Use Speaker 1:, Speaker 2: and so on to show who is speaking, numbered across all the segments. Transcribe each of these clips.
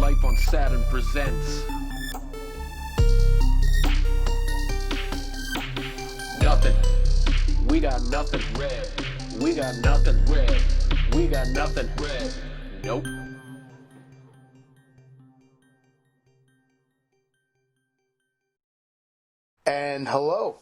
Speaker 1: Life on Saturn presents nothing. We got nothing red. We got nothing red. We got nothing red. Nope.
Speaker 2: And hello.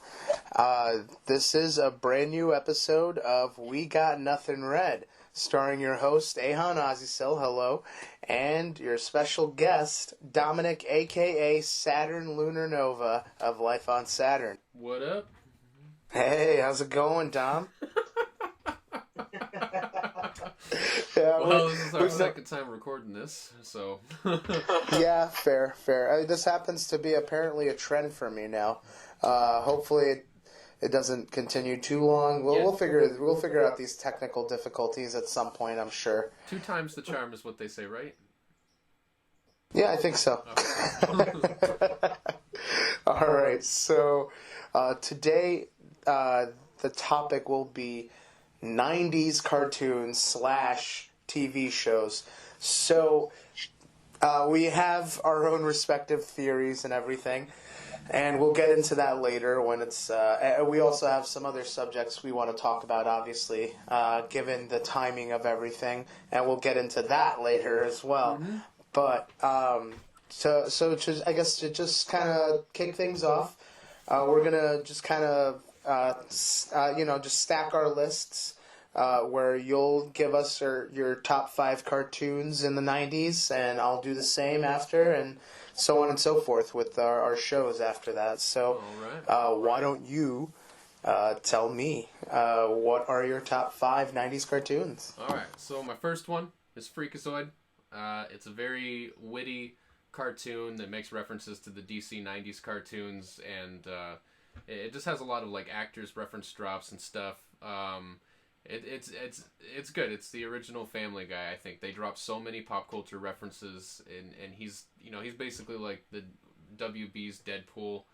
Speaker 2: This is a brand new episode of We Got Nothing Red, starring your host, Ayhan Ozyesil, hello, and your special guest, Dominic, a.k.a. Saturn Lunar Nova of Life on Saturn.
Speaker 3: What up?
Speaker 2: Hey, how's it going, Dom?
Speaker 3: Well, this is our second time recording this, so...
Speaker 2: Yeah, fair. This happens to be apparently a trend for me now. Hopefully it doesn't continue too long. We'll figure out these technical difficulties at some point, I'm sure.
Speaker 3: 2 times the charm is what they say, right?
Speaker 2: Yeah, I think so. All right, so today the topic will be 90s cartoons / TV shows. So we have our own respective theories and everything, and we'll get into that later when it's... we also have some other subjects we want to talk about, obviously, given the timing of everything, and we'll get into that later as well. Mm-hmm. But, so I guess to just kind of kick things off, we're going to just kind of, just stack our lists, where you'll give us your top 5 cartoons in the 90s, and I'll do the same after, and so on and so forth with our shows after that. So, why don't you tell me, what are your top 5 90s cartoons?
Speaker 3: Alright, so my first one is Freakazoid. It's a very witty cartoon that makes references to the DC 90s cartoons, and it just has a lot of like actors reference drops and stuff. It's good. It's the original Family Guy. I think they drop so many pop culture references, and he's basically like the WB's Deadpool.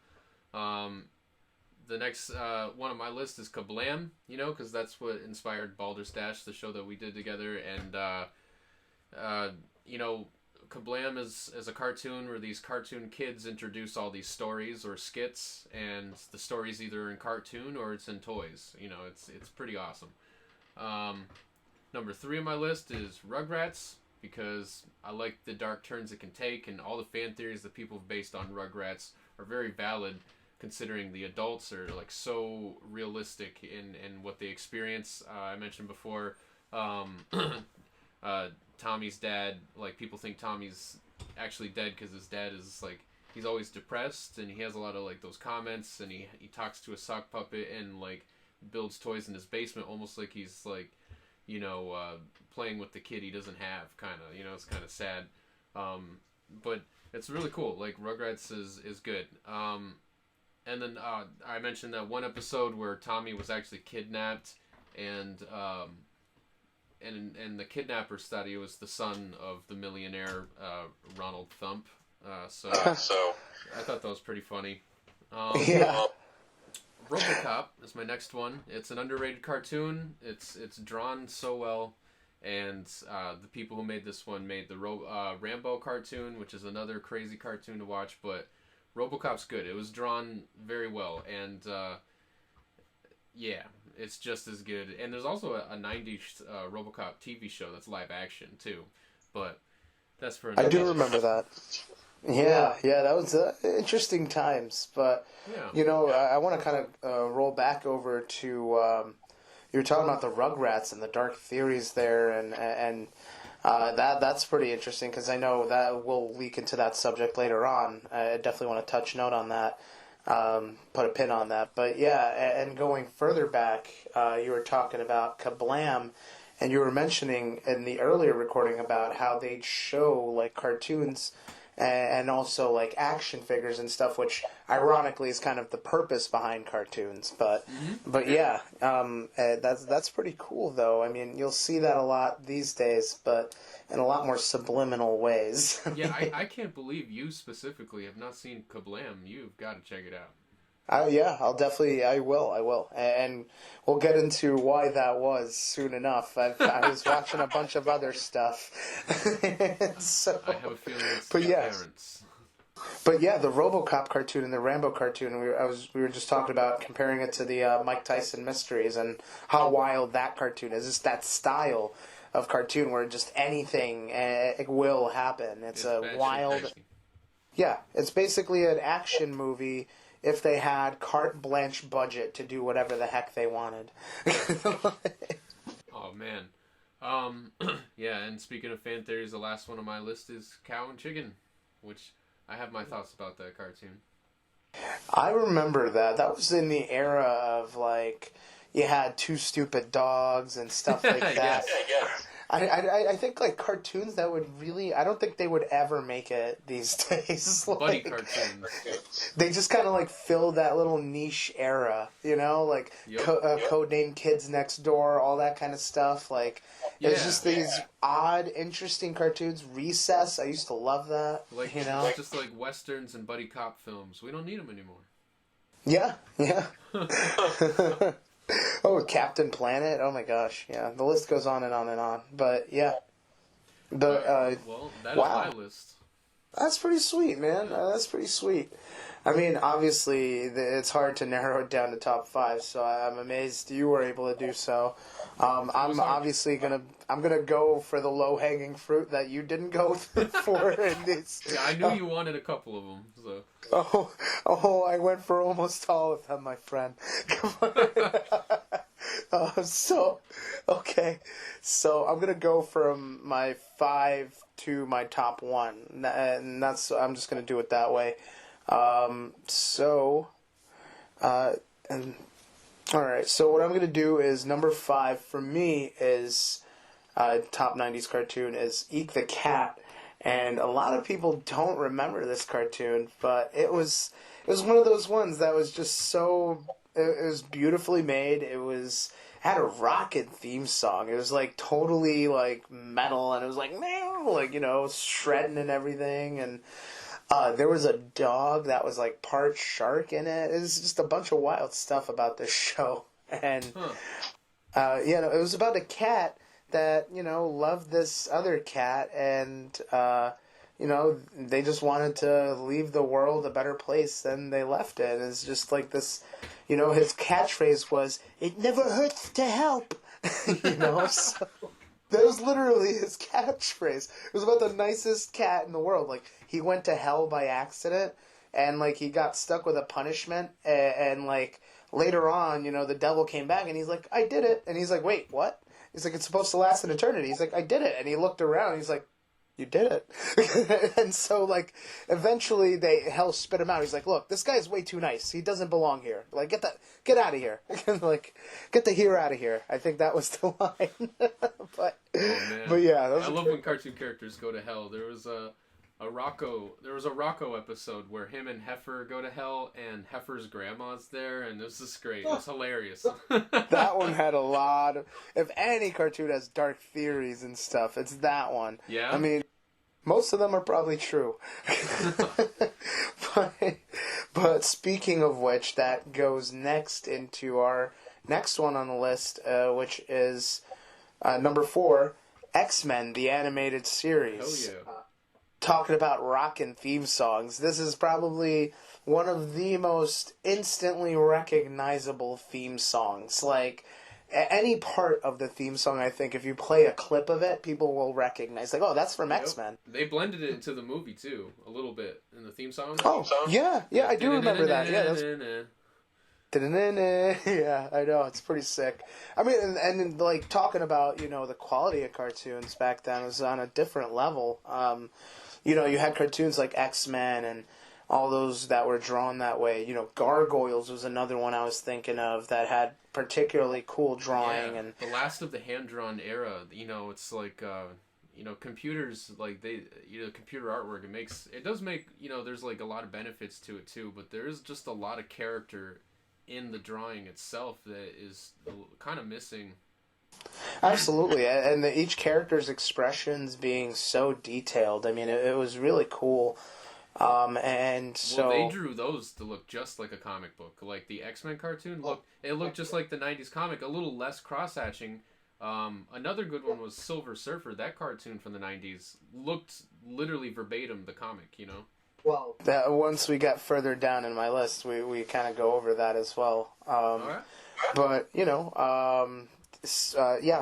Speaker 3: The next one on my list is Kablam, because that's what inspired Baldur's Dash, the show that we did together, and Kablam is a cartoon where these cartoon kids introduce all these stories or skits, and the story's either in cartoon or it's in toys. It's pretty awesome. Number 3 on my list is Rugrats, because I like the dark turns it can take, and all the fan theories that people have based on Rugrats are very valid, considering the adults are like so realistic in what they experience. I mentioned before, Tommy's dad, like people think Tommy's actually dead because his dad is like, he's always depressed, and he has a lot of like those comments, and he talks to a sock puppet and like builds toys in his basement, almost like he's like, playing with the kid he doesn't have, kind of, it's kind of sad. But it's really cool. Like Rugrats is good. And then I mentioned that one episode where Tommy was actually kidnapped, and the kidnappers thought he was the son of the millionaire Ronald Thump. So I thought that was pretty funny.
Speaker 2: Yeah.
Speaker 3: RoboCop is my next one. It's an underrated cartoon. It's drawn so well, and the people who made this one made the Rambo cartoon, which is another crazy cartoon to watch. But RoboCop's good. It was drawn very well, and yeah, it's just as good. And there's also a 90s RoboCop TV show that's live action too, but that's for another.
Speaker 2: I do remember that. Yeah, that was interesting times. But, I want to kind of roll back over to, you were talking about the Rugrats and the dark theories there, and that's pretty interesting, because I know that we'll leak into that subject later on. I definitely want to touch note on that, put a pin on that. But yeah, and going further back, you were talking about Kablam, and you were mentioning in the earlier recording about how they'd show like cartoons and also like action figures and stuff, which ironically is kind of the purpose behind cartoons. But yeah, that's pretty cool though. I mean, you'll see that a lot these days, but in a lot more subliminal ways.
Speaker 3: Yeah, I can't believe you specifically have not seen Kablam. You've got to check it out.
Speaker 2: Yeah, I will. And we'll get into why that was soon enough. I was watching a bunch of other stuff. So,
Speaker 3: I have a feeling it's
Speaker 2: but
Speaker 3: your
Speaker 2: yes.
Speaker 3: parents.
Speaker 2: But yeah, the RoboCop cartoon and the Rambo cartoon, we were just talking about comparing it to the Mike Tyson Mysteries and how wild that cartoon is. It's that style of cartoon where just anything will happen. It's a wild...
Speaker 3: crazy.
Speaker 2: Yeah, it's basically an action movie if they had carte blanche budget to do whatever the heck they wanted.
Speaker 3: Oh man. Yeah, and speaking of fan theories, the last one on my list is Cow and Chicken, which I have my thoughts about that cartoon.
Speaker 2: I remember that. That was in the era of, like, you had Two Stupid Dogs and stuff like that.
Speaker 3: Yes.
Speaker 2: I think, like, cartoons that would really... I don't think they would ever make it these days.
Speaker 3: Buddy cartoons.
Speaker 2: They just kind of, like, fill that little niche era, you know? Like,
Speaker 3: Yep.
Speaker 2: Codename Kids Next Door, all that kind of stuff. Like, it's just these odd, interesting cartoons. Recess, I used to love that,
Speaker 3: Like,
Speaker 2: you know?
Speaker 3: just like westerns and buddy cop films. We don't need them anymore.
Speaker 2: Yeah. Oh, Captain Planet. Oh my gosh. Yeah, the list goes on and on and on. But yeah,
Speaker 3: Well, that is my list.
Speaker 2: That's pretty sweet, man. That's pretty sweet. I mean, obviously, it's hard to narrow it down to top 5, so I'm amazed you were able to do so. I'm obviously gonna go for the low hanging fruit that you didn't go for in this.
Speaker 3: Yeah, I knew you wanted a couple of them, so.
Speaker 2: Oh! I went for almost all of them, my friend. Come on. Okay. So I'm gonna go from my 5 to my top 1, and I'm just gonna do it that way. All right. So what I'm gonna do is number 5 for me is top 90s cartoon is Eek the Cat. And a lot of people don't remember this cartoon, but it was one of those ones that was just so... It was beautifully made. It had a rockin' theme song. It was like totally like metal, and it was like, shredding and everything. And there was a dog that was like part shark in it. It was just a bunch of wild stuff about this show. And it was about a cat that, loved this other cat, and, they just wanted to leave the world a better place than they left it. It's just like this, his catchphrase was, "It never hurts to help," so that was literally his catchphrase. It was about the nicest cat in the world. Like, he went to hell by accident, and, like, he got stuck with a punishment, and like, later on, the devil came back, and he's like, "I did it," and he's like, "Wait, what?" He's like, "It's supposed to last an eternity." He's like, "I did it." And he looked around, and he's like, "You did it." And so, like, eventually hell spit him out. He's like, "Look, this guy's way too nice. He doesn't belong here. Like, get out of here." Like, get the here out of here. I think that was the line. But yeah.
Speaker 3: I love when cartoon characters go to hell. There was a Rocco episode where him and Heifer go to hell, and Heifer's grandma's there, and this is great. It's hilarious.
Speaker 2: That one had a lot of... If any cartoon has dark theories and stuff, it's that one.
Speaker 3: Yeah?
Speaker 2: I mean, most of them are probably true. But speaking of which, that goes next into our next one on the list, which is number 4, X-Men, the animated series.
Speaker 3: Oh, yeah.
Speaker 2: Talking about rockin' theme songs, this is probably one of the most instantly recognizable theme songs. Like, any part of the theme song, I think, if you play a clip of it, people will recognize. Like, oh, that's from X-Men.
Speaker 3: They blended it into the movie, too, a little bit, in the theme song.
Speaker 2: Oh, yeah, I do remember that. Yeah, I know, it's pretty sick. I mean, and like, talking about, the quality of cartoons back then was on a different level. You had cartoons like X-Men and all those that were drawn that way. Gargoyles was another one I was thinking of that had particularly cool drawing.
Speaker 3: Yeah,
Speaker 2: and
Speaker 3: the last of the hand-drawn era, it's like, computers, like, computer artwork, it does make, there's like a lot of benefits to it too, but there is just a lot of character in the drawing itself that is kind of missing.
Speaker 2: Absolutely, and each character's expressions being so detailed. I mean, it was really cool. And so
Speaker 3: Well, they drew those to look just like a comic book. Like the X-Men cartoon looked just like the '90s comic, a little less cross-hatching. Another good one was Silver Surfer. That cartoon from the '90s looked literally verbatim the comic. You know.
Speaker 2: well, that once we got further down in my list, we kind of go over that as well.
Speaker 3: All right.
Speaker 2: But yeah.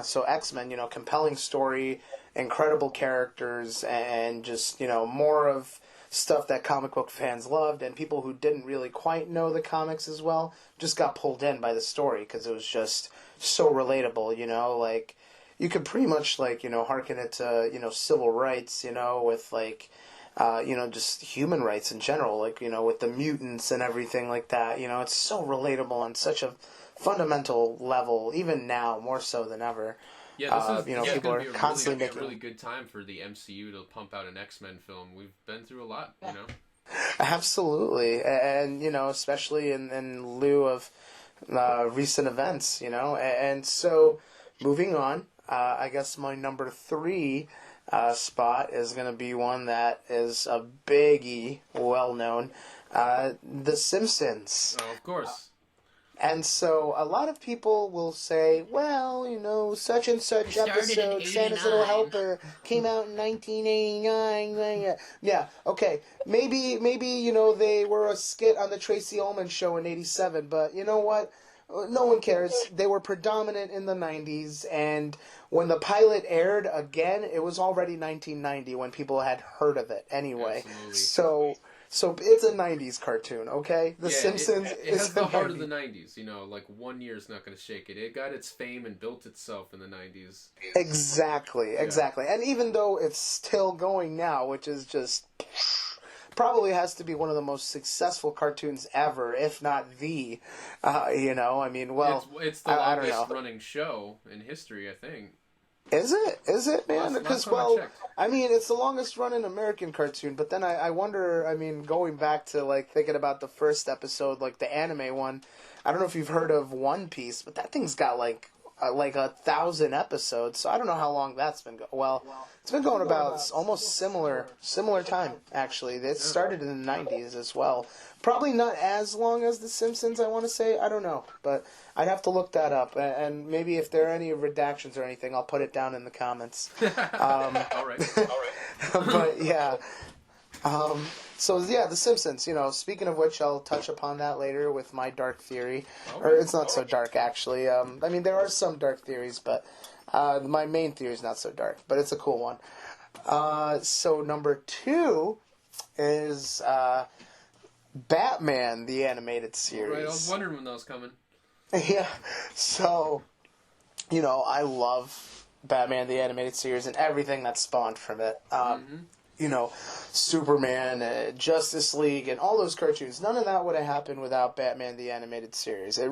Speaker 2: So X-Men, compelling story, incredible characters, and just more of stuff that comic book fans loved, and people who didn't really quite know the comics as well just got pulled in by the story because it was just so relatable. Like you could pretty much harken it to civil rights, with just human rights in general, with the mutants and everything like that. It's so relatable on such a fundamental level, even now more so than ever.
Speaker 3: Yeah,
Speaker 2: people are constantly
Speaker 3: making a really good time for the MCU to pump out an X-Men film. We've been through a lot,
Speaker 2: Absolutely, and especially in lieu of recent events, and so moving on. I guess my number 3 spot is going to be one that is a biggie, well known, The Simpsons.
Speaker 3: Oh, of course.
Speaker 2: And so a lot of people will say, well, such and such episode, Santa's Little Helper, came out in 1989. Yeah, okay. Maybe they were a skit on the Tracy Ullman Show in 87, but you know what? No one cares. They were predominant in the 90s, and when the pilot aired again, it was already 1990 when people had heard of it anyway.
Speaker 3: Absolutely.
Speaker 2: So it's a 90s cartoon, okay? The Simpsons
Speaker 3: it has the heart of the 90s, like 1 year's not going to shake it. It got its fame and built itself in the 90s.
Speaker 2: Exactly. And even though it's still going now, which is just probably has to be one of the most successful cartoons ever, if not the,
Speaker 3: it's the longest running show in history, I think.
Speaker 2: Is it, man? Because, it's the longest running American cartoon, but then I wonder, going back to, thinking about the first episode, the anime one, I don't know if you've heard of One Piece, but that thing's got, 1,000 episodes, so I don't know how long that's been going. Well, it's been going about almost similar time, actually. It started in the 90s as well. Probably not as long as The Simpsons, I want to say. I don't know, but I'd have to look that up. And maybe if there are any redactions or anything, I'll put it down in the comments.
Speaker 3: All right.
Speaker 2: But, yeah. So, yeah, The Simpsons, speaking of which, I'll touch upon that later with my dark theory. Or it's not so dark, actually. There are some dark theories, but my main theory is not so dark. But it's a cool one. So, number 2 is Batman, the animated series.
Speaker 3: Right, I was wondering when that was coming.
Speaker 2: Yeah, so, I love Batman, the animated series, and everything that spawned from it. Superman, Justice League, and all those cartoons. None of that would have happened without Batman, the animated series. It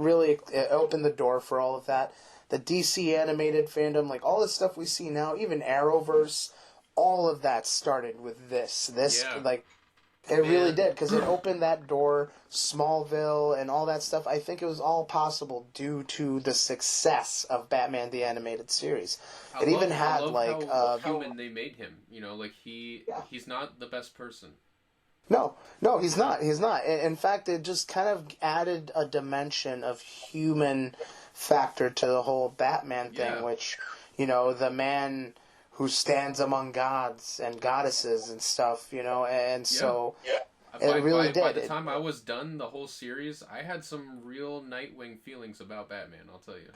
Speaker 2: opened the door for all of that. The DC animated fandom, all the stuff we see now, even Arrowverse, all of that started with this. It really did, because it opened that door, Smallville, and all that stuff. I think it was all possible due to the success of Batman the Animated Series.
Speaker 3: I love how human they made him. He's not the best person.
Speaker 2: No, he's not. In fact, it just kind of added a dimension of human factor to the whole Batman thing, which, the man who stands among gods and goddesses and stuff, and so it really did.
Speaker 3: By the time I was done the whole series, I had some real Nightwing feelings about Batman, I'll tell you.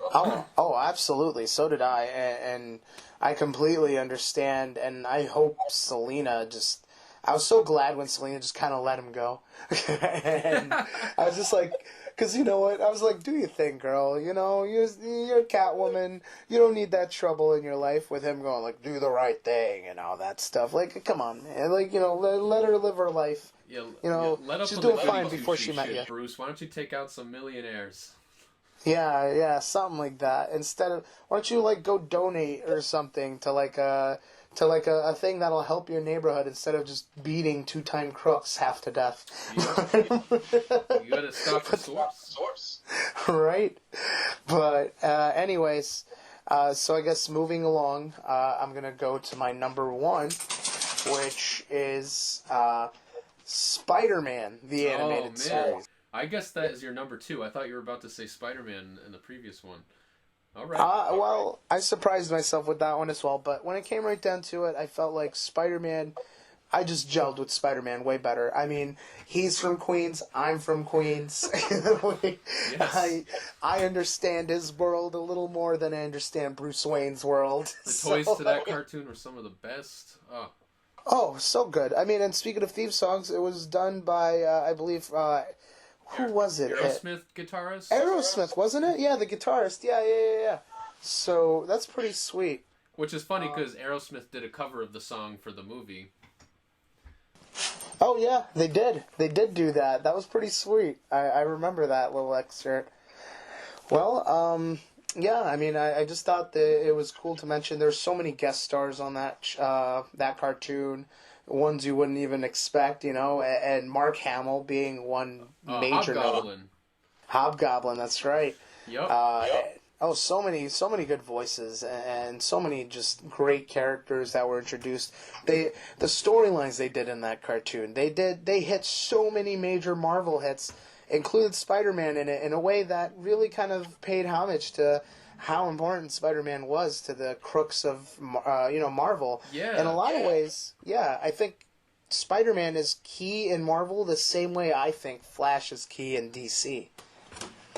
Speaker 2: Oh, absolutely. So did I, and I completely understand, and I hope Selena just... I was so glad when Selena just kind of let him go. And I was just like... Because you know what? I was like, do your thing, girl. You're Catwoman. You don't need that trouble in your life with him going, do the right thing and all that stuff. Come on, man. Let her live her life.
Speaker 3: Let up
Speaker 2: she's doing fine before she met you.
Speaker 3: Bruce, why don't you take out some millionaires?
Speaker 2: Yeah, something like that. Instead of, why don't you, go donate or something to, a thing that'll help your neighborhood instead of just beating two-time crooks half to death.
Speaker 3: You gotta stop the source.
Speaker 2: Right? But, anyways, so I guess moving along, I'm gonna go to my number 1, which is Spider-Man, the animated series.
Speaker 3: I guess that is your number 2. I thought you were about to say Spider-Man in the previous one. All right.
Speaker 2: Well, I surprised myself with that one as well, but when it came right down to it, I felt like Spider-Man, I just gelled with Spider-Man way better. I mean, he's from Queens, I'm from Queens.
Speaker 3: Yes.
Speaker 2: I understand his world a little more than I understand Bruce Wayne's world.
Speaker 3: The toys to that cartoon were some of the best.
Speaker 2: Oh, so good. I mean, and speaking of theme songs, it was done by, I believe, who was it?
Speaker 3: Aerosmith guitarist?
Speaker 2: Aerosmith, wasn't it? Yeah, the guitarist. Yeah. So, that's pretty sweet.
Speaker 3: Which is funny because Aerosmith did a cover of the song for the movie.
Speaker 2: Oh, yeah, they did. They did do that. That was pretty sweet. I remember that little excerpt. Well, yeah, I mean, I just thought that it was cool to mention. There's so many guest stars on that cartoon, ones you wouldn't even expect, you know, and Mark Hamill being one major name. Hobgoblin, that's right.
Speaker 3: Yep.
Speaker 2: So many good voices and so many just great characters that were introduced. The storylines they did in that cartoon, they hit so many major Marvel hits, included Spider-Man in it in a way that really kind of paid homage to how important Spider-Man was to the crooks of Marvel.
Speaker 3: Yeah.
Speaker 2: In a lot of ways, yeah, I think Spider-Man is key in Marvel the same way I think Flash is key in DC.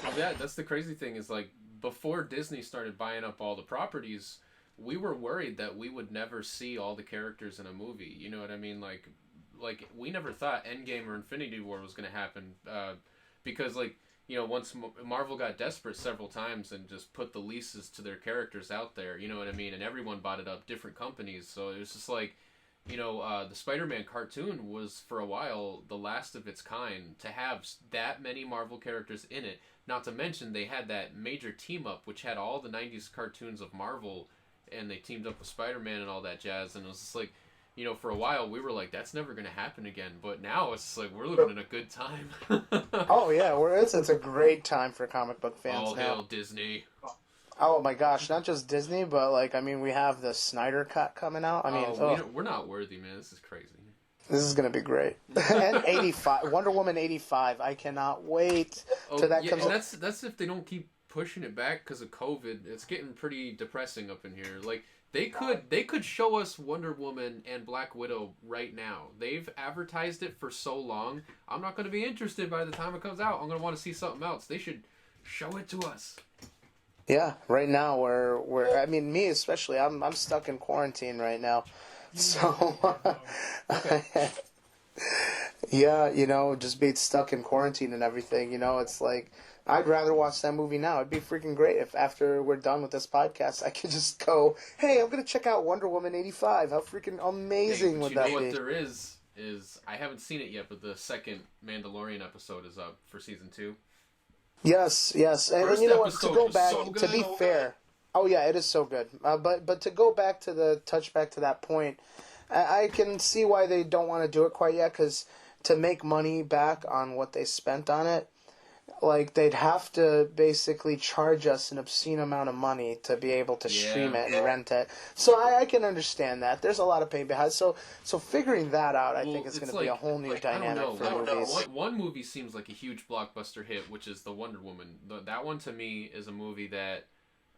Speaker 3: Well, yeah, that's the crazy thing is, like, before Disney started buying up all the properties, we were worried that we would never see all the characters in a movie. You know what I mean? Like we never thought Endgame or Infinity War was going to happen because, like, you know, once Marvel got desperate several times and just put the leases to their characters out there, you know what I mean? And everyone bought it up, different companies. So it was just like, you know, the Spider-Man cartoon was, for a while, the last of its kind to have that many Marvel characters in it. Not to mention, they had that major team-up, which had all the 90s cartoons of Marvel, and they teamed up with Spider-Man and all that jazz, and it was just like, you know, for a while, we were like, that's never going to happen again, but now it's like, we're living in a good time.
Speaker 2: Oh, yeah, it's a great time for comic book fans
Speaker 3: all
Speaker 2: now.
Speaker 3: hail Disney.
Speaker 2: Oh, my gosh, not just Disney, but, like, I mean, we have the Snyder Cut coming out. I mean,
Speaker 3: we're not worthy, man. This is crazy.
Speaker 2: This is going to be great. And 85, Wonder Woman 85. I cannot wait till that comes
Speaker 3: out. That's if they don't keep pushing it back because of COVID. It's getting pretty depressing up in here. Like, they could show us Wonder Woman and Black Widow right now. They've advertised it for so long. I'm not going to be interested by the time it comes out. I'm going to want to see something else. They should show it to us.
Speaker 2: Yeah, right now we're I mean, me especially, I'm stuck in quarantine right now. So, yeah, you know, just being stuck in quarantine and everything, you know, it's like, I'd rather watch that movie now. It'd be freaking great if after we're done with this podcast, I could just go, hey, I'm going to check out Wonder Woman 85. How freaking amazing would that be?
Speaker 3: You know what there is I haven't seen it yet, but the second Mandalorian episode is up for season 2.
Speaker 2: Yes. And you know what, to go back, to be fair, oh yeah, it is so good. But to go back to touch back to that point, I can see why they don't want to do it quite yet, because to make money back on what they spent on it, like, they'd have to basically charge us an obscene amount of money to be able to stream it and rent it. So I can understand that. There's a lot of pain behind. So figuring that out, I think, is going to be a whole new dynamic for movies.
Speaker 3: One movie seems like a huge blockbuster hit, which is the Wonder Woman. That one, to me, is a movie that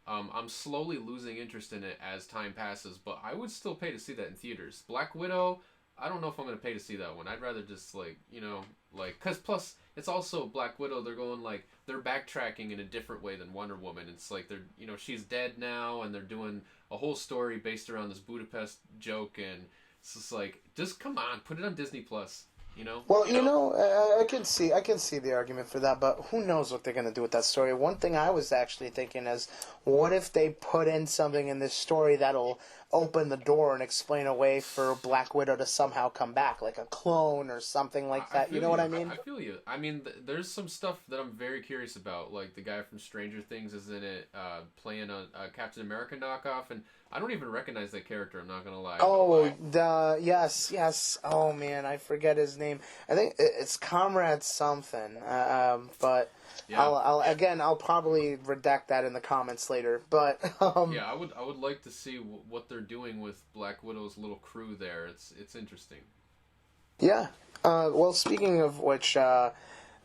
Speaker 3: I'm slowly losing interest in it as time passes, but I would still pay to see that in theaters. Black Widow, I don't know if I'm going to pay to see that one. I'd rather just, like, you know, like, because plus, it's also Black Widow, they're backtracking in a different way than Wonder Woman. It's like, you know, she's dead now, and they're doing a whole story based around this Budapest joke, and it's just like, just come on, put it on Disney Plus. You know?
Speaker 2: Well, you know, I can see the argument for that, but who knows what they're going to do with that story. One thing I was actually thinking is, what if they put in something in this story that'll open the door and explain a way for Black Widow to somehow come back, like a clone or something like that. You know what I mean?
Speaker 3: I feel you. I mean, there's some stuff that I'm very curious about, like the guy from Stranger Things is in it, playing a Captain America knockoff, and I don't even recognize that character, I'm not going to lie.
Speaker 2: Oh, yes. Oh, man, I forget his name. I think it's Comrade something, but... Yeah. I'll probably redact that in the comments later, but
Speaker 3: yeah, I would like to see what they're doing with Black Widow's little crew there. It's interesting.
Speaker 2: Yeah, Well, speaking of which,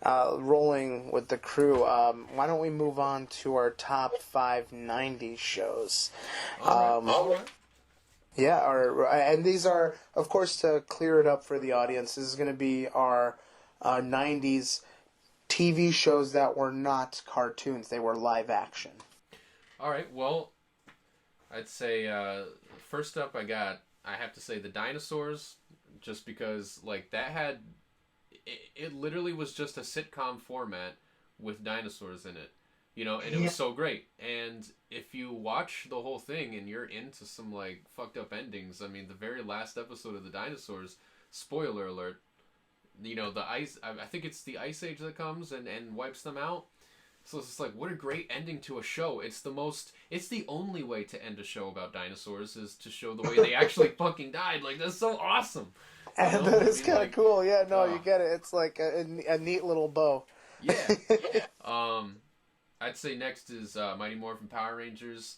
Speaker 2: rolling with the crew, why don't we move on to our top 5 '90s shows?
Speaker 3: All right.
Speaker 2: Yeah, and these are, of course, to clear it up for the audience, this is going to be our '90s TV shows that were not cartoons; they were live action.
Speaker 3: All right. Well, I'd say first up, I have to say the Dinosaurs, just because like that had it literally was just a sitcom format with dinosaurs in it, and it was so great. And if you watch the whole thing and you're into some like fucked up endings, I mean, the very last episode of the Dinosaurs, spoiler alert, the ice. I think it's the ice age that comes and wipes them out. So it's just like, what a great ending to a show. It's the only way to end a show about dinosaurs is to show the way they actually fucking died. Like, that's so awesome.
Speaker 2: And that is kind of cool. Yeah, no, you get it. It's like a neat little bow.
Speaker 3: Yeah. I'd say next is Mighty Morphin Power Rangers.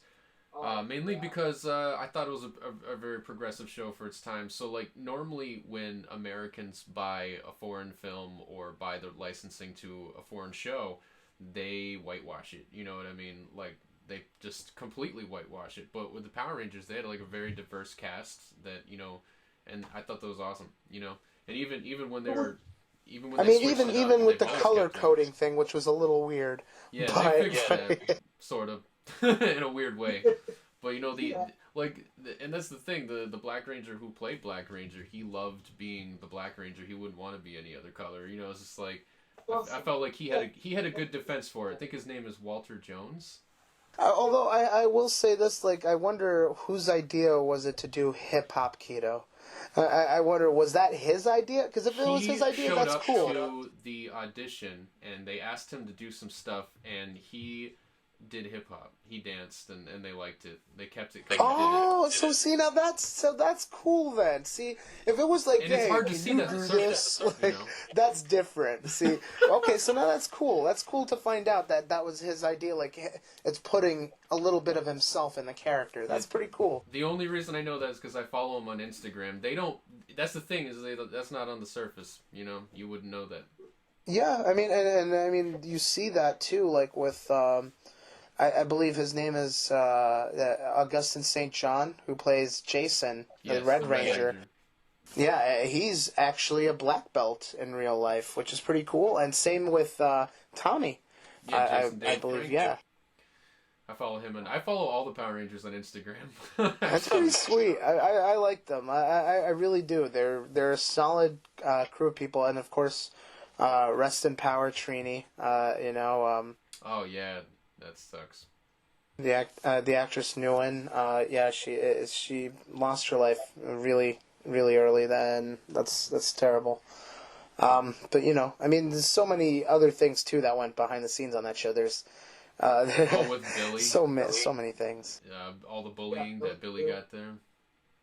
Speaker 3: Mainly because I thought it was a very progressive show for its time. So, like, normally when Americans buy a foreign film or buy the licensing to a foreign show, they whitewash it. You know what I mean? Like, they just completely whitewash it. But with the Power Rangers, they had, like, a very diverse cast that, and I thought that was awesome, And even when they were... Even when
Speaker 2: even with the color coding thing, which was a little weird.
Speaker 3: Yeah, they fixed that, sort of, in a weird way. But, and that's the thing, the Black Ranger who played Black Ranger, he loved being the Black Ranger. He wouldn't want to be any other color. It's just like... I felt like he had a good defense for it. I think his name is Walter Jones.
Speaker 2: Although I will say this, like, I wonder whose idea was it to do hip-hop keto? I wonder, was that his idea? Because if it was his idea, that's cool.
Speaker 3: He showed up to the audition, and they asked him to do some stuff, and he did hip-hop. He danced, and they liked it. They kept it.
Speaker 2: Oh, so see, now that's cool then. See, if it was like,
Speaker 3: and it's hard to
Speaker 2: can
Speaker 3: see
Speaker 2: you
Speaker 3: that
Speaker 2: do
Speaker 3: surface,
Speaker 2: this? Like, that's different. See, okay, so now that's cool. That's cool to find out that was his idea. Like, it's putting a little bit of himself in the character. That's pretty cool.
Speaker 3: The only reason I know that is because I follow him on Instagram. They don't... That's the thing, that's not on the surface, You wouldn't know that.
Speaker 2: Yeah, I mean, and I mean, you see that too, like with... I believe his name is Augustin St. John, who plays Jason, the Red Ranger. Yeah, he's actually a black belt in real life, which is pretty cool. And same with Tommy.
Speaker 3: Yeah,
Speaker 2: I believe, yeah.
Speaker 3: I follow him, and I follow all the Power Rangers on Instagram.
Speaker 2: That's pretty sweet. I like them. I really do. They're a solid crew of people, and of course, rest in power, Trini.
Speaker 3: Oh yeah. That sucks.
Speaker 2: The actress Nguyen, she lost her life really, really early. Then that's terrible. But I mean, there's so many other things too that went behind the scenes on that show. There's
Speaker 3: with Billy,
Speaker 2: so many things.
Speaker 3: All the bullying that Billy got there.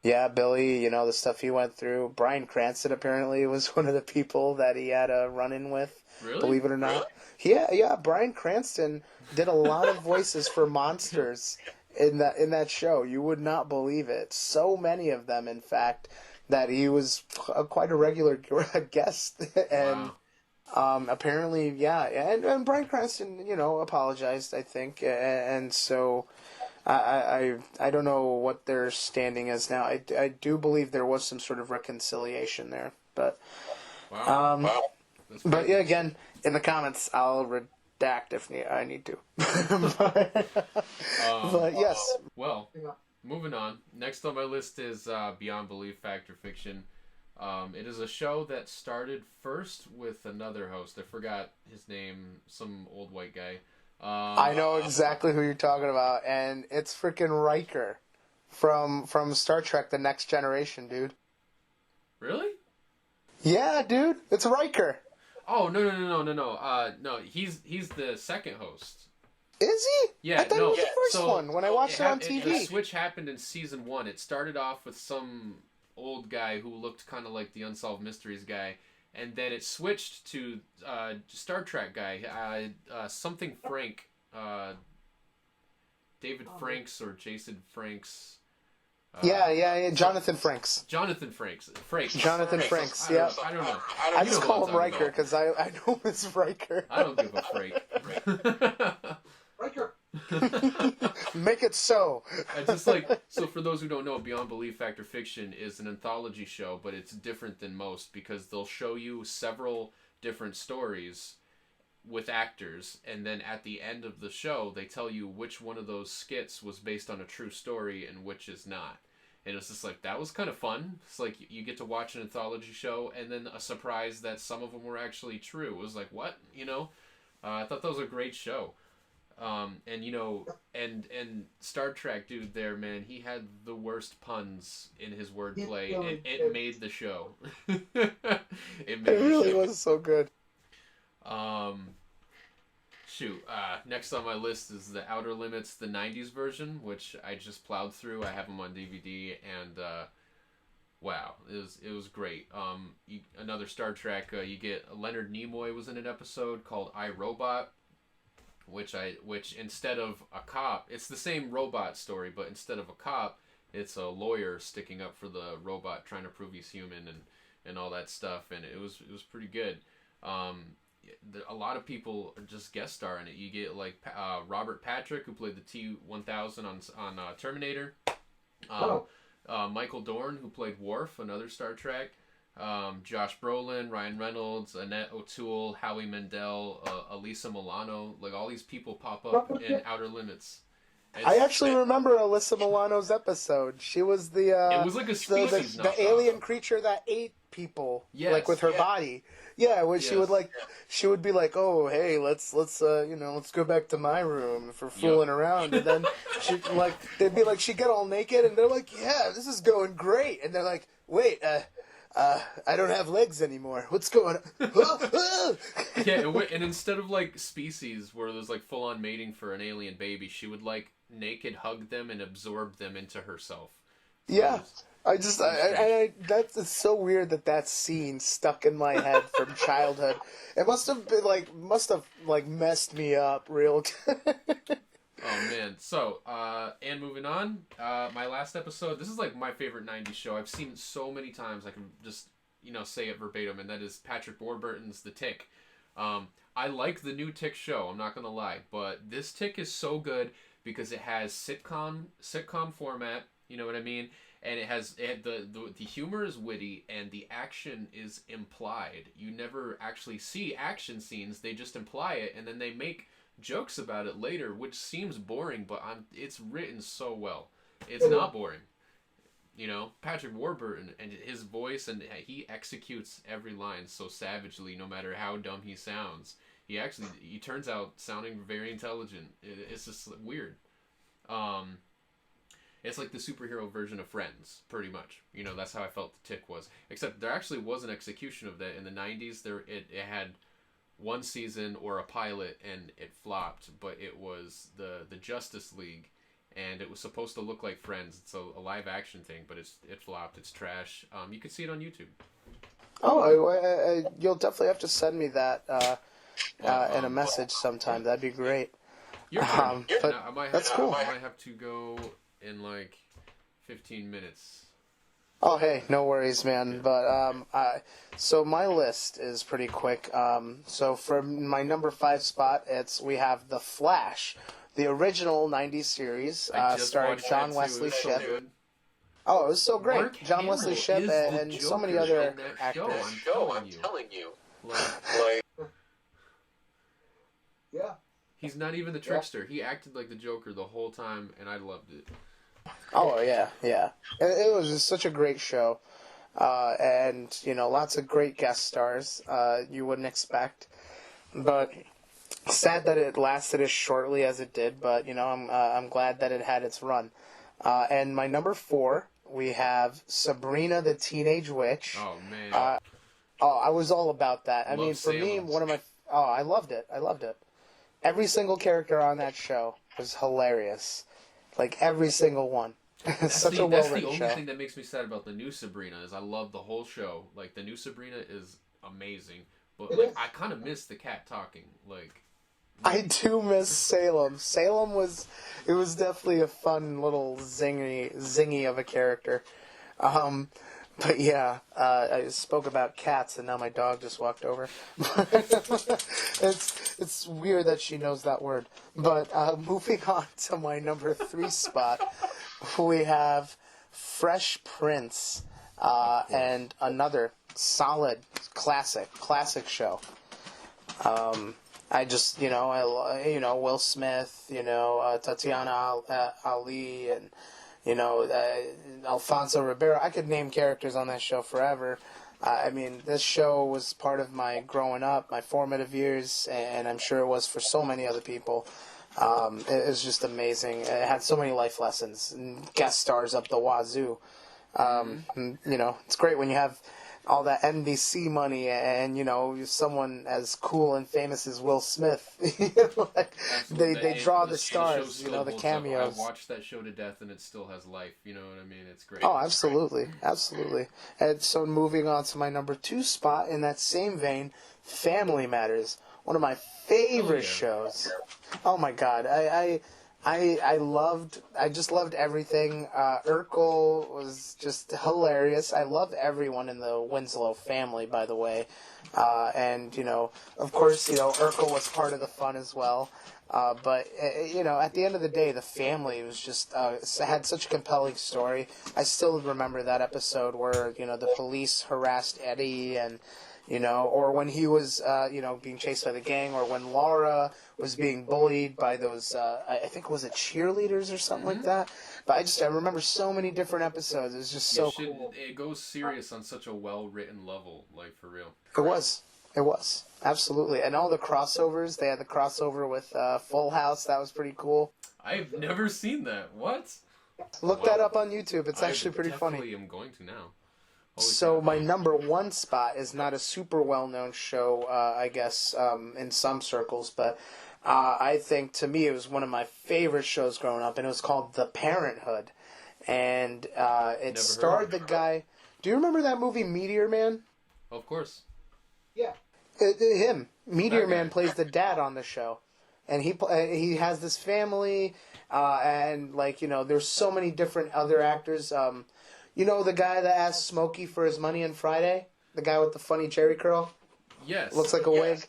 Speaker 2: Yeah, Billy, the stuff he went through. Bryan Cranston apparently was one of the people that he had a run-in with.
Speaker 3: Really?
Speaker 2: Believe it or not. Really? Yeah. Bryan Cranston did a lot of voices for monsters in that show. You would not believe it. So many of them, in fact, that he was quite a regular guest. And apparently, yeah. And Bryan Cranston, apologized, I think. And so... I don't know what their standing is now. I do believe there was some sort of reconciliation there, but but yeah, again, in the comments I'll redact if I need to. but yes.
Speaker 3: Well, moving on. Next on my list is Beyond Belief, Fact or Fiction. It is a show that started first with another host. I forgot his name. Some old white guy.
Speaker 2: I know exactly who you're talking about, and it's freaking Riker from Star Trek: The Next Generation, dude.
Speaker 3: Really?
Speaker 2: Yeah, dude, it's Riker.
Speaker 3: Oh no! No, he's the second host.
Speaker 2: Is he?
Speaker 3: Yeah,
Speaker 2: I thought he was the first one when I watched it on TV.
Speaker 3: The switch happened in season 1. It started off with some old guy who looked kind of like the Unsolved Mysteries guy. And then it switched to Star Trek guy, something Frank, David Franks or Jason Franks.
Speaker 2: Yeah. Jonathan Frakes.
Speaker 3: Jonathan Frakes.
Speaker 2: Jonathan Frakes. Yeah.
Speaker 3: I don't know.
Speaker 2: I just call him Riker because I know it's Riker.
Speaker 3: I don't give a freak.
Speaker 4: Riker.
Speaker 2: Make it so.
Speaker 3: I just like, so for those who don't know, Beyond Belief Fact or Fiction is an anthology show, but it's different than most because they'll show you several different stories with actors, and then at the end of the show they tell you which one of those skits was based on a true story and which is not. And it's just like, that was kind of fun. It's like you get to watch an anthology show and then a surprise that some of them were actually true. It was like, what? I thought that was a great show. And Star Trek dude there, man, he had the worst puns in his wordplay. It made the show. It
Speaker 2: really was so good.
Speaker 3: Next on my list is the Outer Limits, the 90s version, which I just plowed through. I have them on DVD, and wow, it was great. Another Star Trek, you get Leonard Nimoy was in an episode called I, Robot, which instead of a cop, it's the same robot story, but instead of a cop, it's a lawyer sticking up for the robot, trying to prove he's human and all that stuff, and it was pretty good. A lot of people just guest star in it. You get like Robert Patrick, who played the T-1000 on Terminator. Michael Dorn, who played Worf, another Star Trek. Josh Brolin, Ryan Reynolds, Annette O'Toole, Howie Mandel, Alyssa Milano. Like, all these people pop up in Outer Limits.
Speaker 2: I actually remember Alyssa Milano's episode. She was the
Speaker 3: it was like a species
Speaker 2: the alien creature that ate people, like with her body. Yeah, when she would be like, "Oh, hey, let's go back to my room for fooling around," and then they'd be like, she'd get all naked, and they're like, "Yeah, this is going great," and they're like, "Wait, I don't have legs anymore. What's going on?"
Speaker 3: Yeah, and instead of like Species, where there's like full on mating for an alien baby, she would like naked hug them and absorb them into herself. So
Speaker 2: yeah. That's so weird that scene stuck in my head from childhood. It must have messed me up real good.
Speaker 3: Oh man. So, and moving on, my last episode, this is like my favorite 90s show. I've seen it so many times I can just, say it verbatim, and that is Patrick Warburton's The Tick. I like the new Tick show, I'm not gonna lie, but this Tick is so good because it has sitcom format, you know what I mean? And the humor is witty and the action is implied. You never actually see action scenes, they just imply it, and then they make jokes about it later, which seems boring, but it's written so well. It's not boring. Patrick Warburton and his voice, and he executes every line so savagely, no matter how dumb he sounds. He turns out sounding very intelligent. It's just weird. It's like the superhero version of Friends, pretty much. That's how I felt The Tick was. Except there actually was an execution of that in the 90s. It had one season or a pilot and it flopped, but it was the Justice League, and it was supposed to look like Friends. It's a live action thing, but it flopped. It's trash. You can see it on YouTube.
Speaker 2: Oh, you'll definitely have to send me that in a message sometime. That'd be great.
Speaker 3: Your turn.
Speaker 2: But that's cool.
Speaker 3: I might have to go in like 15 minutes.
Speaker 2: Oh, hey, no worries, man. But so my list is pretty quick. So for my number 5 spot, we have The Flash, the original 90s series, starring John Wesley Shipp.
Speaker 3: So
Speaker 2: oh, it was so great.
Speaker 3: Mark
Speaker 2: John
Speaker 3: Hamill
Speaker 2: Wesley Shipp and so many
Speaker 3: Joker
Speaker 2: other
Speaker 3: in that
Speaker 2: actors.
Speaker 3: show, I'm telling you. Like,
Speaker 4: Yeah.
Speaker 3: he's not even the trickster. He acted like the Joker the whole time, and I loved it.
Speaker 2: Oh, yeah. It was just such a great show. And, lots of great guest stars you wouldn't expect. But sad that it lasted as shortly as it did, but, I'm glad that it had its run. And my number 4, we have Sabrina the Teenage Witch.
Speaker 3: Oh, man.
Speaker 2: I was all about that. I mean, for
Speaker 3: Salem.
Speaker 2: me, I loved it. Every single character on that show was hilarious. Like, every single one. Such a well-written show.
Speaker 3: That's the only thing that makes me sad about the new Sabrina is I love the whole show. Like, the new Sabrina is amazing. But, I kind of miss the cat talking. Like,
Speaker 2: I do miss Salem. Salem was definitely a fun little zingy of a character. But yeah, I spoke about cats, and now my dog just walked over. It's weird that she knows that word. But moving on to my number 3 spot, we have Fresh Prince, and another solid classic show. I just, Will Smith, Tatiana Ali, and Alfonso Ribeiro. I could name characters on that show forever. I mean, this show was part of my growing up, my formative years, and I'm sure it was for so many other people. It was just amazing. It had so many life lessons, and guest stars up the wazoo. It's great when you have all that NBC money and, someone as cool and famous as Will Smith. They draw the stars, the cameos.
Speaker 3: I watched that show to death and it still has life, you know what I mean? It's great.
Speaker 2: Oh, absolutely. Absolutely. And so moving on to my number 2 spot in that same vein, Family Matters. One of my favorite shows. Oh my God. I just loved everything. Urkel was just hilarious. I love everyone in the Winslow family, by the way. And, of course, Urkel was part of the fun as well. But at the end of the day, the family was just, had such a compelling story. I still remember that episode where, the police harassed Eddie and, or when he was, being chased by the gang, or when Laura was being bullied by those, I think, was it cheerleaders or something like that? But I remember so many different episodes. It was just so cool.
Speaker 3: It goes serious on such a well-written level, like, for real.
Speaker 2: It was. Absolutely. And all the crossovers. They had the crossover with Full House. That was pretty cool.
Speaker 3: I've never seen that. What?
Speaker 2: Look that up on YouTube. It's actually pretty funny.
Speaker 3: I am going to now.
Speaker 2: So my number 1 spot is not a super well-known show, I guess, in some circles, but I think, to me, it was one of my favorite shows growing up, and it was called The Parenthood. And it starred the guy... Do you remember that movie, Meteor Man?
Speaker 3: Of course.
Speaker 2: Yeah. Him. Meteor Man plays the dad on the show. And he has this family, and, there's so many different other actors. The guy that asked Smokey for his money on Friday? The guy with the funny Jerry curl?
Speaker 3: Yes.
Speaker 2: Looks like a wig.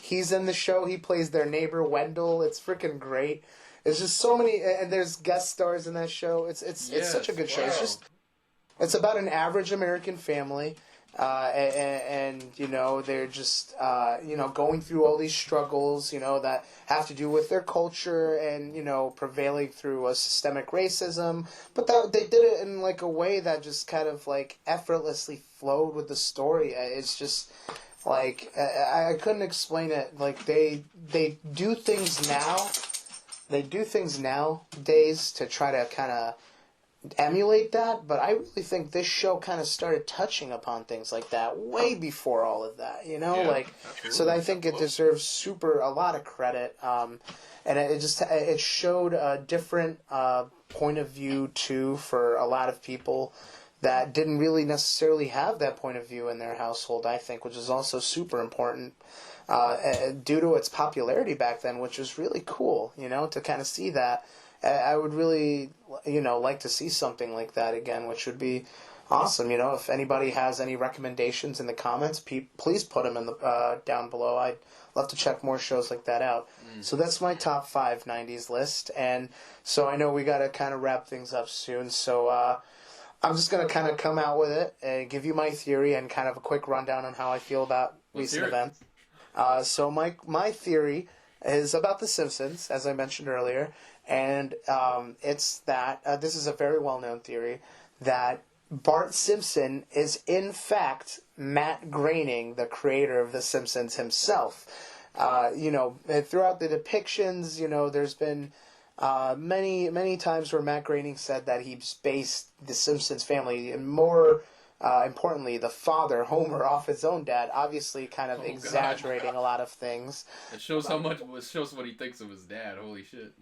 Speaker 2: He's in the show. He plays their neighbor, Wendell. It's freaking great. It's just so many, and there's guest stars in that show. It's such a good show. It's about an average American family, and they're just, going through all these struggles, that have to do with their culture and, prevailing through a systemic racism. But they did it in, a way that just kind of, effortlessly flowed with the story. It's just, I couldn't explain it. They do things now. They do things nowadays to try to kind of emulate that, but I really think this show kind of started touching upon things like that way before all of that, so I think it deserves a lot of credit, and it showed a different point of view too for a lot of people that didn't really necessarily have that point of view in their household, I think, which is also super important due to its popularity back then, which was really cool, to kind of see that. I would really, like to see something like that again, which would be awesome. If anybody has any recommendations in the comments, please put them in the down below. I'd love to check more shows like that out. So that's my top 5 90s list, and so I know we got to kind of wrap things up soon. So I'm just going to kind of come out with it and give you my theory and kind of a quick rundown on how I feel about recent events. So my theory is about The Simpsons, as I mentioned earlier. And it's that, this is a very well-known theory, that Bart Simpson is in fact Matt Groening, the creator of The Simpsons himself. Throughout the depictions, there's been many times where Matt Groening said that he's based The Simpsons family, and more importantly, the father, Homer, off his own dad, obviously kind of exaggerating a lot of things.
Speaker 3: It shows shows what he thinks of his dad, holy shit.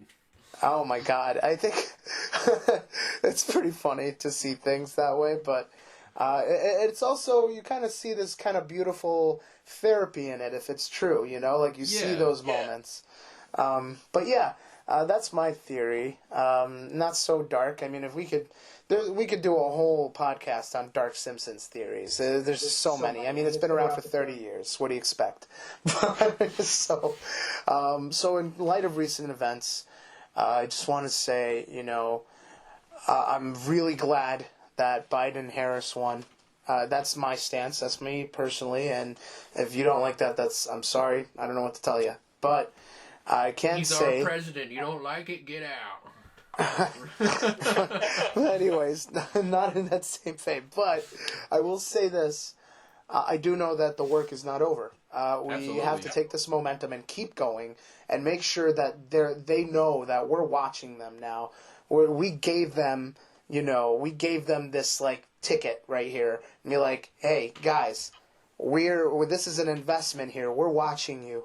Speaker 2: Oh my God, I think it's pretty funny to see things that way, but It's also, you kind of see this kind of beautiful therapy in it if it's true, like you see those moments. But yeah, that's my theory. Not so dark. I mean, if we could do a whole podcast on Dark Simpsons theories. There's just so many. I mean, it's been around for 30 years. What do you expect? So in light of recent events, I just want to say, I'm really glad that Biden and Harris won. That's my stance. That's me personally. And if you don't like that, I'm sorry. I don't know what to tell you. But I can say...
Speaker 3: He's our president. You don't like it? Get out.
Speaker 2: Anyways, not in that same vein. But I will say this. I do know that the work is not over. We have to take this momentum and keep going and make sure that they know that we're watching them now. We gave them, this, ticket right here. And you're like, hey, guys, this is an investment here. We're watching you.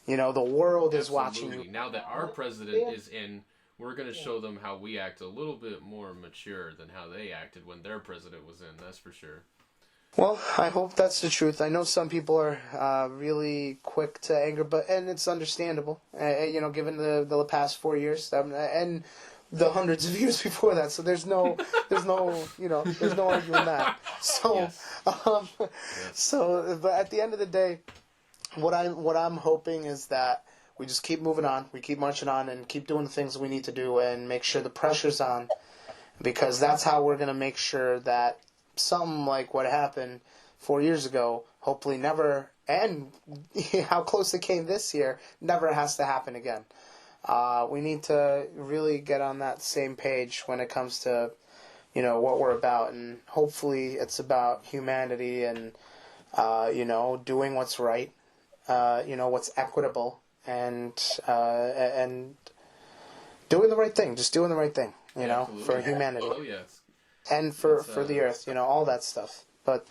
Speaker 2: The world is watching you.
Speaker 3: Now that our president is in, we're going to show them how we act a little bit more mature than how they acted when their president was in. That's for sure.
Speaker 2: Well, I hope that's the truth. I know some people are really quick to anger, and it's understandable, given the past 4 years and the hundreds of years before that. So there's no arguing that. So,
Speaker 3: yes.
Speaker 2: But at the end of the day, what I'm hoping is that we just keep moving on, we keep marching on, and keep doing the things we need to do, and make sure the pressure's on, because that's how we're gonna make sure that something like what happened 4 years ago, hopefully never, and how close it came this year, never has to happen again. We need to really get on that same page when it comes to, what we're about, and hopefully it's about humanity and, doing what's right, what's equitable, and doing the right thing, just doing the right thing, for humanity.
Speaker 3: Oh, yes.
Speaker 2: And for the earth, all that stuff. But,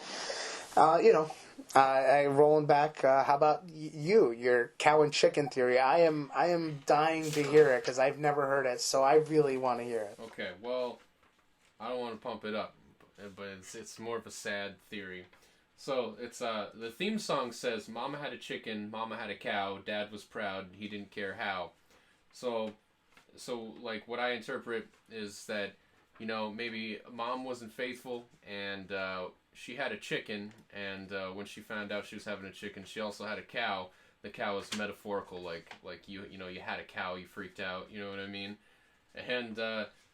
Speaker 2: I rolling back. How about your cow and chicken theory? I am dying to hear it because I've never heard it, so I really want to hear it.
Speaker 3: Okay, well, I don't want to pump it up, but it's more of a sad theory. So it's the theme song says, "Mama had a chicken, Mama had a cow, Dad was proud, he didn't care how." So like what I interpret is that, maybe Mom wasn't faithful, and she had a chicken, and when she found out she was having a chicken, she also had a cow. The cow is metaphorical, like you had a cow, you freaked out, you know what I mean? And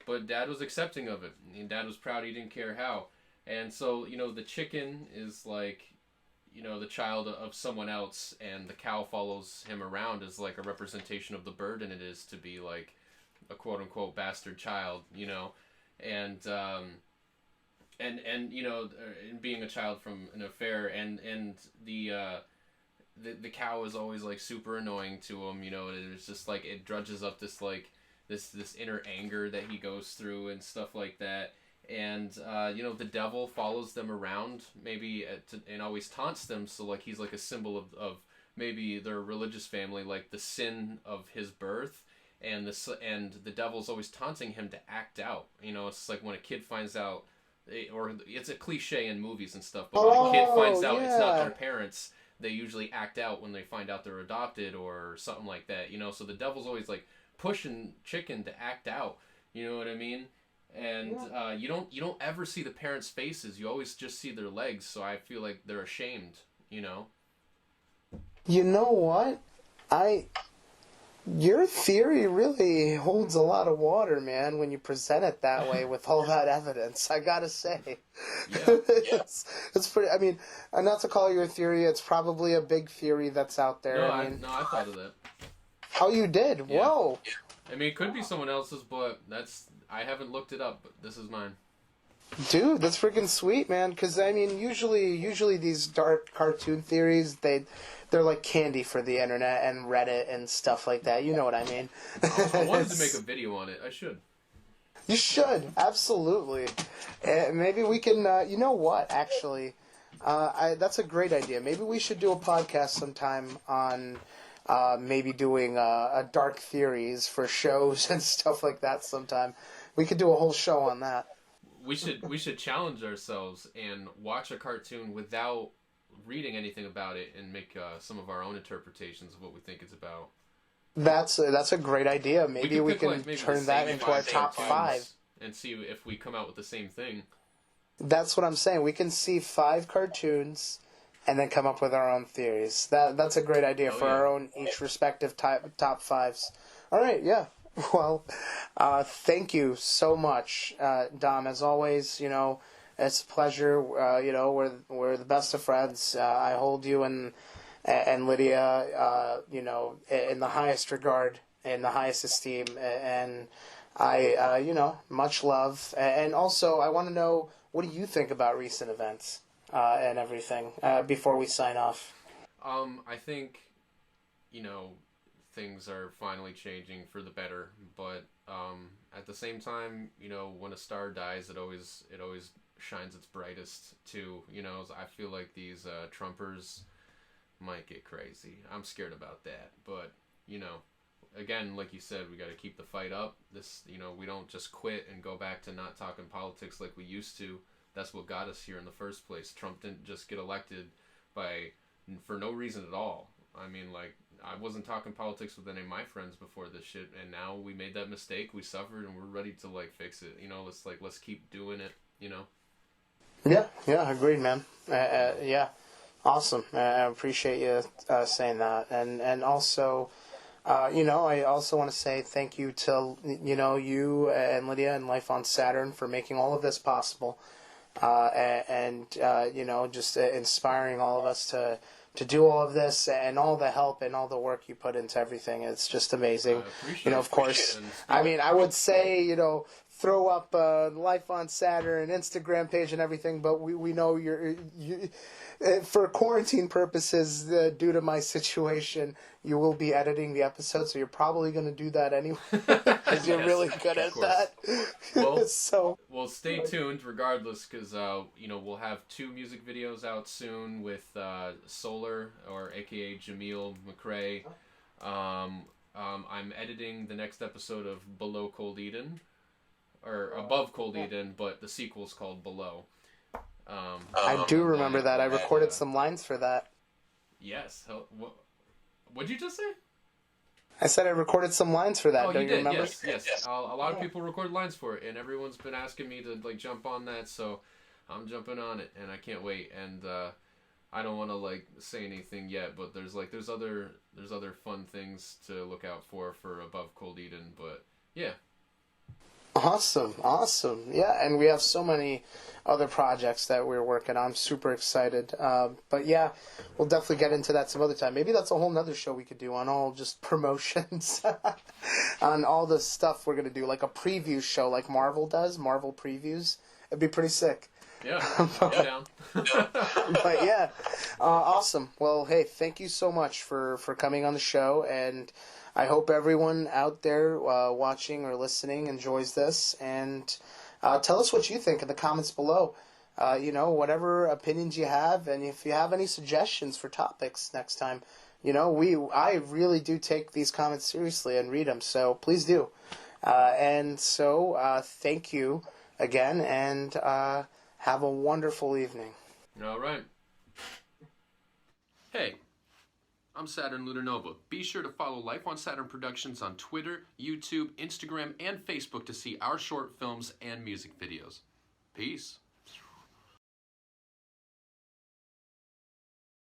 Speaker 3: but Dad was accepting of it, and Dad was proud, he didn't care how. And so, the chicken is like, the child of someone else, and the cow follows him around as like a representation of the burden it is to be like a quote unquote bastard child, and being a child from an affair, and the cow is always like super annoying to him, it's just like it drudges up this like this inner anger that he goes through and stuff like that. And the devil follows them around maybe and always taunts them, so like he's like a symbol of maybe their religious family, like the sin of his birth. And the devil's always taunting him to act out. It's like when a kid finds out, or it's a cliche in movies and stuff, but when a kid finds out it's not their parents, they usually act out when they find out they're adopted or something like that. So the devil's always like pushing chicken to act out. You know what I mean? And you don't ever see the parents' faces. You always just see their legs. So I feel like they're ashamed.
Speaker 2: You know what? Your theory really holds a lot of water, man, when you present it that way with all that evidence, I gotta say.
Speaker 3: Yeah.
Speaker 2: It's pretty, I mean, not to call your theory, it's probably a big theory that's out there.
Speaker 3: No, I thought of that.
Speaker 2: How you did? Yeah. Whoa.
Speaker 3: I mean, it could be someone else's, but I haven't looked it up, but this is mine.
Speaker 2: Dude, that's freaking sweet, man, because, I mean, usually these dark cartoon theories, they're like candy for the internet and Reddit and stuff like that. You know what I mean?
Speaker 3: I wanted to make a video on it. I should.
Speaker 2: You should, absolutely. Maybe we can, you know what, actually, that's a great idea. Maybe we should do a podcast sometime on maybe doing dark theories for shows and stuff like that sometime. We could do a whole show on that.
Speaker 3: we should challenge ourselves and watch a cartoon without reading anything about it and make some of our own interpretations of what we think it's about.
Speaker 2: That's a great idea. Maybe we can turn that into our top 5
Speaker 3: and see if we come out with the same thing.
Speaker 2: That's what I'm saying. We can see 5 cartoons and then come up with our own theories. That's a great idea for our own each respective top 5s. All right, yeah. Well, thank you so much, Dom. As always, it's a pleasure. We're the best of friends. I hold you and Lydia, in the highest regard, in the highest esteem, and I, much love. And also, I want to know, what do you think about recent events and everything before we sign off?
Speaker 3: I think, things are finally changing for the better, but at the same time, when a star dies, it always shines its brightest too. I feel like these Trumpers might get crazy. I'm scared about that, but again, like you said, we got to keep the fight up. This, we don't just quit and go back to not talking politics like we used to. That's what got us here in the first place. Trump didn't just get elected for no reason at all. I mean, I wasn't talking politics with any of my friends before this shit, and now we made that mistake. We suffered, and we're ready to fix it. Let's keep doing it.
Speaker 2: Yeah, agreed, man. Yeah, awesome. I appreciate you saying that, and also, I also want to say thank you to you and Lydia and Life on Saturn for making all of this possible, and just inspiring all of us to do all of this, and all the help and all the work you put into everything. It's just amazing. Of course, I mean, I would say, throw up Life on Saturn, Instagram page and everything, but we know you for quarantine purposes, due to my situation, you will be editing the episode, so you're probably going to do that anyway, because you're really good at that.
Speaker 3: Well, stay tuned regardless, because we'll have 2 music videos out soon with Solar, or aka Jamil McRae. I'm editing the next episode of Below Cold Eden, or Above Cold Eden, but the sequel's called Below.
Speaker 2: I do remember that. I recorded some lines for that.
Speaker 3: Yes. What'd you just say?
Speaker 2: I said I recorded some lines for that.
Speaker 3: Oh,
Speaker 2: Don't
Speaker 3: you
Speaker 2: you
Speaker 3: did?
Speaker 2: remember?
Speaker 3: Yes. A lot of people recorded lines for it, and everyone's been asking me to jump on that, so I'm jumping on it, and I can't wait. And I don't want to say anything yet, but there's other fun things to look out for Above Cold Eden. But yeah.
Speaker 2: Awesome. Yeah, and we have so many other projects that we're working on. I'm super excited. But yeah, we'll definitely get into that some other time. Maybe that's a whole nother show we could do on all just promotions, on all the stuff we're going to do, like a preview show like Marvel does, Marvel previews. It'd be pretty sick.
Speaker 3: Yeah, I'm down.
Speaker 2: But yeah, awesome. Well, hey, thank you so much for coming on the show, and I hope everyone out there watching or listening enjoys this, and tell us what you think in the comments below. Whatever opinions you have, and if you have any suggestions for topics next time, I really do take these comments seriously and read them, so please do. And so thank you again, and have a wonderful evening.
Speaker 3: All right. Hey. I'm Saturn Lunar Nova. Be sure to follow Life on Saturn Productions on Twitter, YouTube, Instagram, and Facebook to see our short films and music videos. Peace.